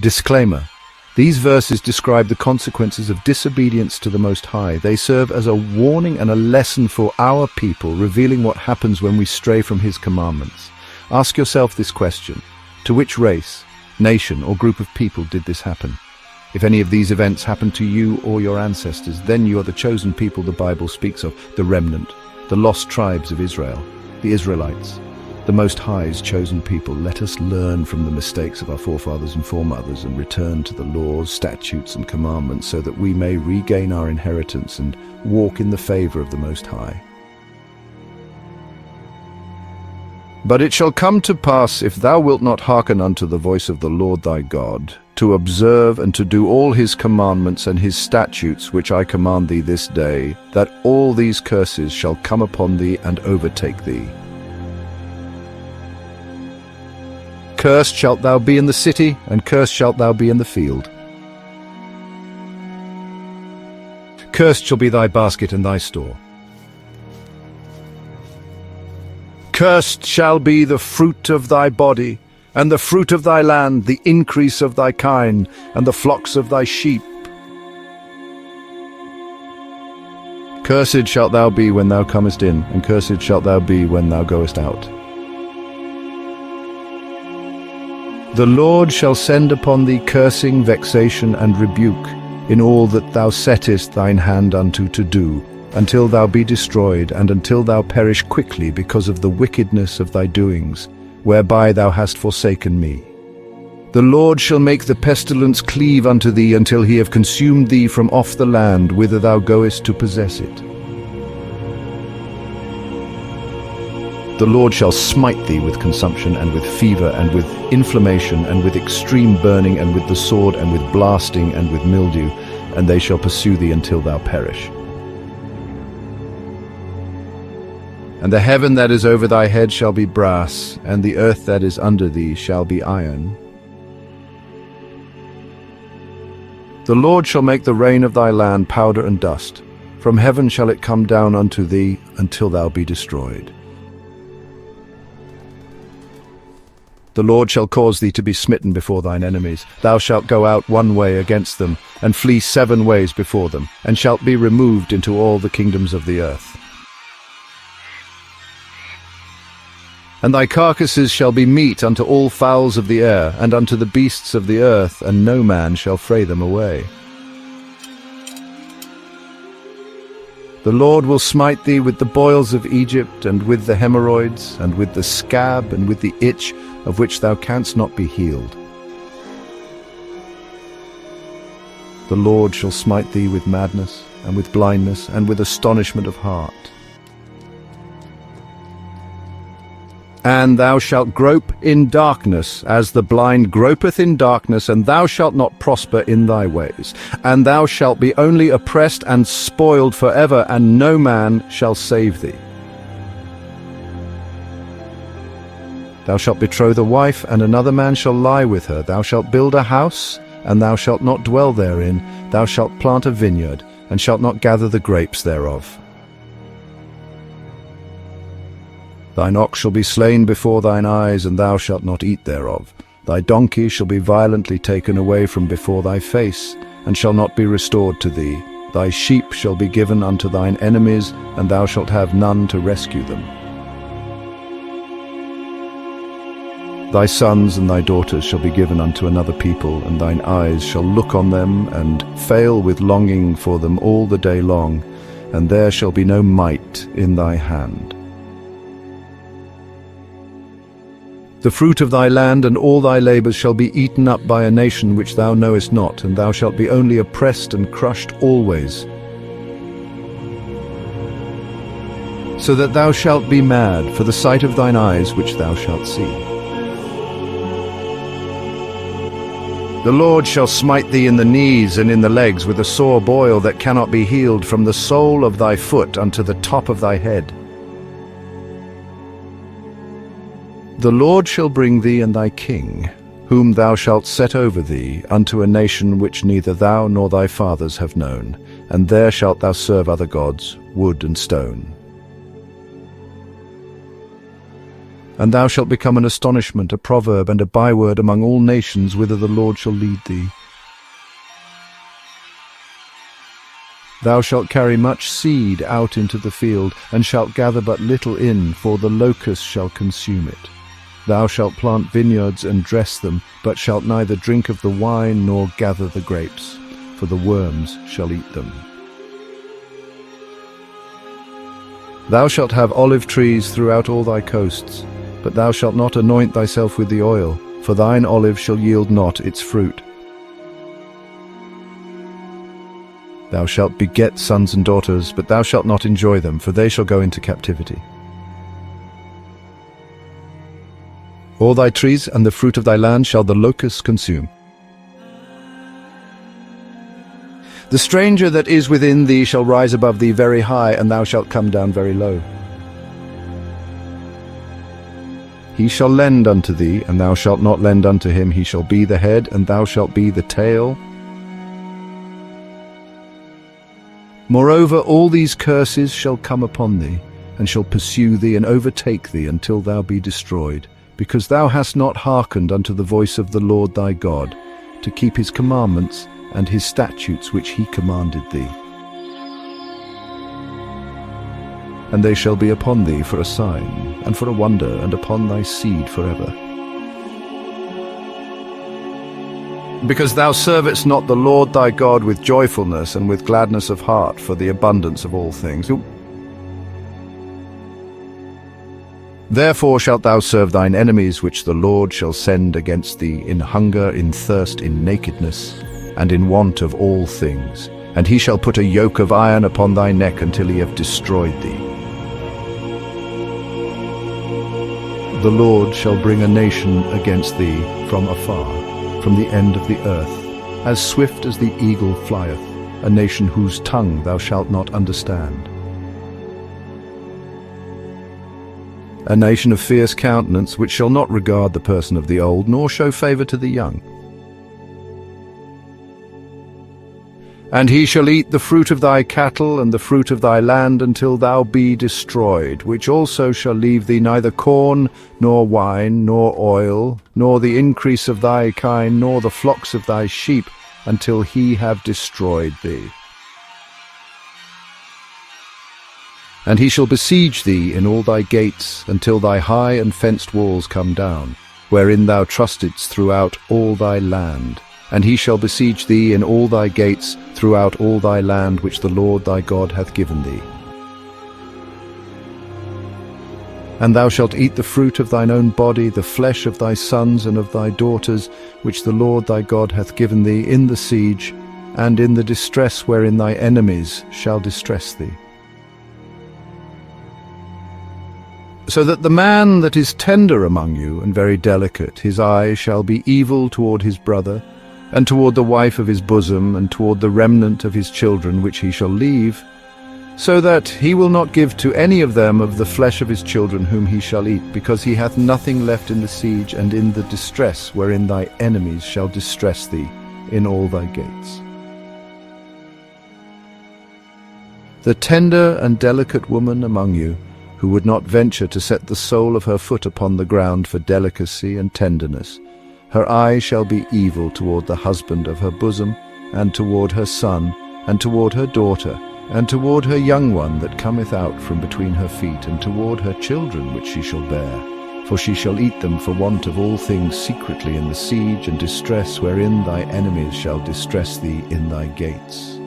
Disclaimer. These verses describe the consequences of disobedience to the Most High. They serve as a warning and a lesson for our people, revealing what happens when we stray from His commandments. Ask yourself this question: to which race, nation, or group of people did this happen? If any of these events happened to you or your ancestors, then you are the chosen people the Bible speaks of, the remnant, the lost tribes of Israel, the Israelites, the Most High's chosen people. Let us learn from the mistakes of our forefathers and foremothers and return to the laws, statutes, and commandments so that we may regain our inheritance and walk in the favor of the Most High. But it shall come to pass, if thou wilt not hearken unto the voice of the Lord thy God, to observe and to do all His commandments and His statutes which I command thee this day, that all these curses shall come upon thee and overtake thee. Cursed shalt thou be in the city, and cursed shalt thou be in the field. Cursed shall be thy basket and thy store. Cursed shall be the fruit of thy body, and the fruit of thy land, the increase of thy kine, and the flocks of thy sheep. Cursed shalt thou be when thou comest in, and cursed shalt thou be when thou goest out. The Lord shall send upon thee cursing, vexation, and rebuke, in all that thou settest thine hand unto to do, until thou be destroyed, and until thou perish quickly because of the wickedness of thy doings, whereby thou hast forsaken me. The Lord shall make the pestilence cleave unto thee until he have consumed thee from off the land whither thou goest to possess it. The Lord shall smite thee with consumption, and with fever, and with inflammation, and with extreme burning, and with the sword, and with blasting, and with mildew, and they shall pursue thee until thou perish. And the heaven that is over thy head shall be brass, and the earth that is under thee shall be iron. The Lord shall make the rain of thy land powder and dust. From heaven shall it come down unto thee until thou be destroyed. The Lord shall cause thee to be smitten before thine enemies. Thou shalt go out one way against them, and flee 7 ways before them, and shalt be removed into all the kingdoms of the earth. And thy carcasses shall be meat unto all fowls of the air, and unto the beasts of the earth, and no man shall fray them away. The Lord will smite thee with the boils of Egypt, and with the hemorrhoids, and with the scab, and with the itch, of which thou canst not be healed. The Lord shall smite thee with madness, and with blindness, and with astonishment of heart. And thou shalt grope in darkness, as the blind gropeth in darkness, and thou shalt not prosper in thy ways. And thou shalt be only oppressed and spoiled forever, and no man shall save thee. Thou shalt betroth a wife, and another man shall lie with her. Thou shalt build a house, and thou shalt not dwell therein. Thou shalt plant a vineyard, and shalt not gather the grapes thereof. Thine ox shall be slain before thine eyes, and thou shalt not eat thereof. Thy donkey shall be violently taken away from before thy face, and shall not be restored to thee. Thy sheep shall be given unto thine enemies, and thou shalt have none to rescue them. Thy sons and thy daughters shall be given unto another people, and thine eyes shall look on them, and fail with longing for them all the day long, and there shall be no might in thy hand. The fruit of thy land and all thy labours shall be eaten up by a nation which thou knowest not, and thou shalt be only oppressed and crushed always, so that thou shalt be mad for the sight of thine eyes which thou shalt see. The Lord shall smite thee in the knees and in the legs with a sore boil that cannot be healed from the sole of thy foot unto the top of thy head. The Lord shall bring thee and thy king, whom thou shalt set over thee, unto a nation which neither thou nor thy fathers have known, and there shalt thou serve other gods, wood and stone. And thou shalt become an astonishment, a proverb, and a byword among all nations, whither the Lord shall lead thee. Thou shalt carry much seed out into the field, and shalt gather but little in, for the locust shall consume it. Thou shalt plant vineyards and dress them, but shalt neither drink of the wine nor gather the grapes, for the worms shall eat them. Thou shalt have olive trees throughout all thy coasts, but thou shalt not anoint thyself with the oil, for thine olive shall yield not its fruit. Thou shalt beget sons and daughters, but thou shalt not enjoy them, for they shall go into captivity. All thy trees and the fruit of thy land shall the locusts consume. The stranger that is within thee shall rise above thee very high, and thou shalt come down very low. He shall lend unto thee, and thou shalt not lend unto him. He shall be the head, and thou shalt be the tail. Moreover, all these curses shall come upon thee, and shall pursue thee, and overtake thee, until thou be destroyed, because thou hast not hearkened unto the voice of the Lord thy God, to keep his commandments and his statutes which he commanded thee. And they shall be upon thee for a sign, and for a wonder, and upon thy seed forever. Because thou servest not the Lord thy God with joyfulness and with gladness of heart for the abundance of all things. Therefore shalt thou serve thine enemies, which the Lord shall send against thee, in hunger, in thirst, in nakedness, and in want of all things. And he shall put a yoke of iron upon thy neck until he have destroyed thee. The Lord shall bring a nation against thee from afar, from the end of the earth, as swift as the eagle flieth, a nation whose tongue thou shalt not understand. A nation of fierce countenance, which shall not regard the person of the old, nor show favour to the young. And he shall eat the fruit of thy cattle and the fruit of thy land until thou be destroyed, which also shall leave thee neither corn, nor wine, nor oil, nor the increase of thy kine, nor the flocks of thy sheep, until he have destroyed thee. And he shall besiege thee in all thy gates, until thy high and fenced walls come down, wherein thou trustedst throughout all thy land. And he shall besiege thee in all thy gates, throughout all thy land which the Lord thy God hath given thee. And thou shalt eat the fruit of thine own body, the flesh of thy sons and of thy daughters, which the Lord thy God hath given thee in the siege, and in the distress wherein thy enemies shall distress thee. So that the man that is tender among you and very delicate, his eye shall be evil toward his brother, and toward the wife of his bosom, and toward the remnant of his children which he shall leave, so that he will not give to any of them of the flesh of his children whom he shall eat, because he hath nothing left in the siege and in the distress wherein thy enemies shall distress thee in all thy gates. The tender and delicate woman among you, who would not venture to set the sole of her foot upon the ground for delicacy and tenderness, her eye shall be evil toward the husband of her bosom, and toward her son, and toward her daughter, and toward her young one that cometh out from between her feet, and toward her children which she shall bear. For she shall eat them for want of all things secretly in the siege and distress wherein thy enemies shall distress thee in thy gates.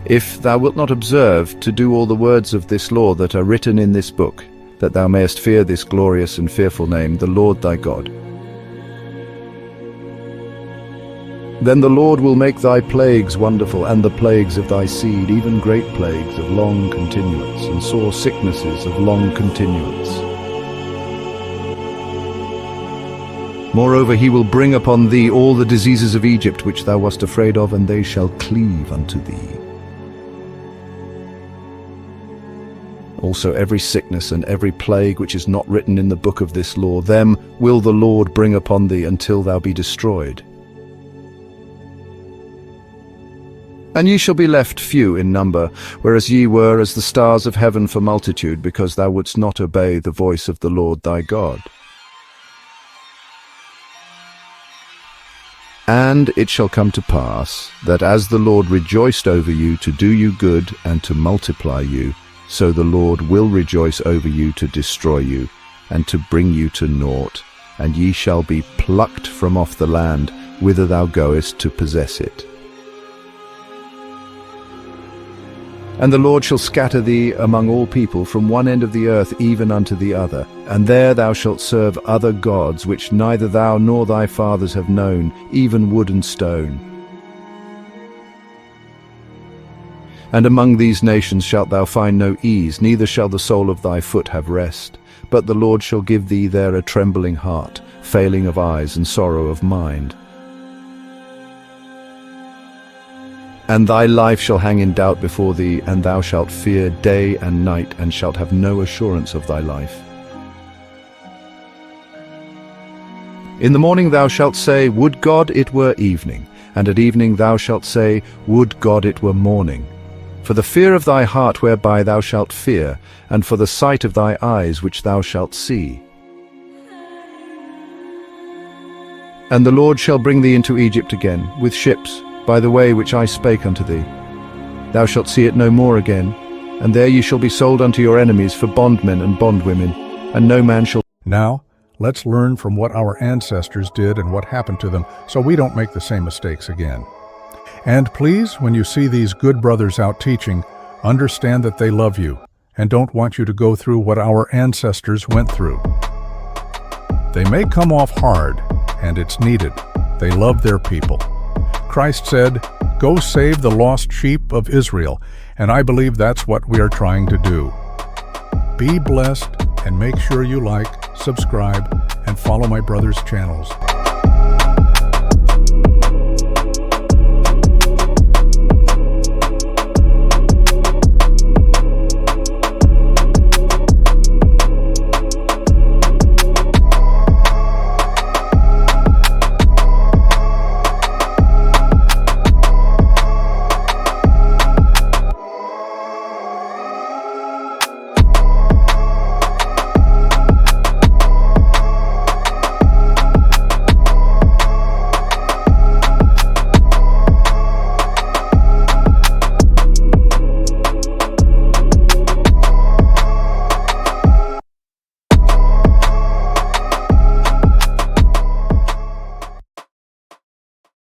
If thou wilt not observe to do all the words of this law that are written in this book, that thou mayest fear this glorious and fearful name, the Lord thy God, then the Lord will make thy plagues wonderful, and the plagues of thy seed, even great plagues of long continuance, and sore sicknesses of long continuance. Moreover, he will bring upon thee all the diseases of Egypt which thou wast afraid of, and they shall cleave unto thee. Also every sickness and every plague which is not written in the book of this law, them will the Lord bring upon thee until thou be destroyed. And ye shall be left few in number, whereas ye were as the stars of heaven for multitude, because thou wouldst not obey the voice of the Lord thy God. And it shall come to pass, that as the Lord rejoiced over you to do you good and to multiply you, so the Lord will rejoice over you to destroy you, and to bring you to naught, and ye shall be plucked from off the land, whither thou goest to possess it. And the Lord shall scatter thee among all people from one end of the earth even unto the other, and there thou shalt serve other gods, which neither thou nor thy fathers have known, even wood and stone. And among these nations shalt thou find no ease, neither shall the sole of thy foot have rest. But the Lord shall give thee there a trembling heart, failing of eyes, and sorrow of mind. And thy life shall hang in doubt before thee, and thou shalt fear day and night, and shalt have no assurance of thy life. In the morning thou shalt say, Would God it were evening, and at evening thou shalt say, Would God it were morning. For the fear of thy heart whereby thou shalt fear, and for the sight of thy eyes which thou shalt see. And the Lord shall bring thee into Egypt again, with ships, by the way which I spake unto thee. Thou shalt see it no more again, and there ye shall be sold unto your enemies for bondmen and bondwomen, and no man shall... Now, let's learn from what our ancestors did and what happened to them, so we don't make the same mistakes again. And please, when you see these good brothers out teaching, understand that they love you and don't want you to go through what our ancestors went through. They may come off hard, and it's needed. They love their people. Christ said, Go save the lost sheep of Israel, and I believe that's what we are trying to do. Be blessed, and make sure you like, subscribe, and follow my brother's channels.